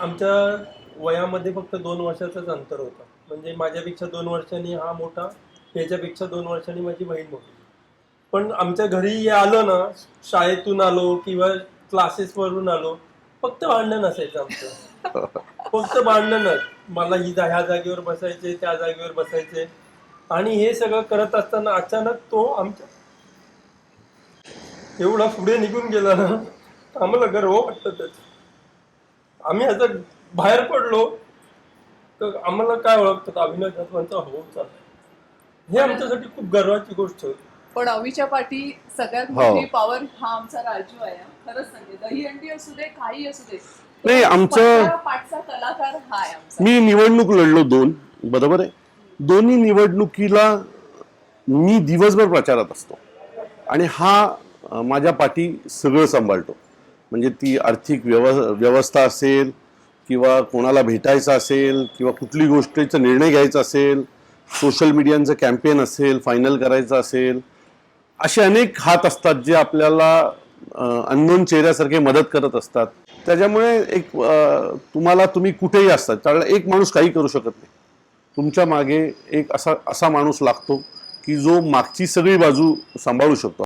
आमच्या वयामध्ये फक्त 2 वर्षाचंच अंतर होतं. म्हणजे माझ्यापेक्षा 2 वर्षांनी हा मोठा, त्याच्यापेक्षा 2 वर्षांनी माझी बहीण मोठी. पण आमच्या घरी आलो ना, शाळेतून आलो किंवा क्लासेसवरून आलो, फक्त भांडण असायचं आमचं. फक्त भांडणच. मला ह्या जागेवर बसायचे, त्या जागेवर बसायचे. आणि हे सगळं करत असताना अचानक तो आमच्या एवढा पुढे निघून गेला ना, आम्हाला गर्व वाटतं त्याचा. आम्ही असं बाहेर पडलो तर आम्हाला काय ओळखतात, अभिनव जाधवांचा हो चाललाय. हे आमच्यासाठी खूप गर्वाची गोष्ट होती. पण अवीच्या पाठी सगळ्यात मोठी पॉवर हा आमचा राजू आहे. खरंच सांगते, दहीहंडी असू दे, काही असू दे, नाही आमचं पाठचा कलाकार हा आहे आमचा. मी निवडणूक लढलो 2, बरोबर आहे. दोन्ही निवडणुकीला मी दिवसभर प्रचारात असतो आणि हा माझ्या पाठी सगळं सांभाळतो. म्हणजे ती आर्थिक व्यवस्था असेल किंवा कोणाला भेटायचं असेल किंवा कुठली गोष्टीचा निर्णय घ्यायचा असेल, सोशल मीडियाचं कॅम्पेन असेल, फायनल करायचं असेल, असे अनेक हात असतात जे आपल्याला अननोन चेहऱ्यासारखे मदत करत असतात. त्याच्यामुळे एक तुम्ही कुठेही असतात त्यावेळेला एक माणूस काही करू शकत नाही. तुमच्या मागे एक असा माणूस लागतो की जो मागची सगळी बाजू सांभाळू शकतो.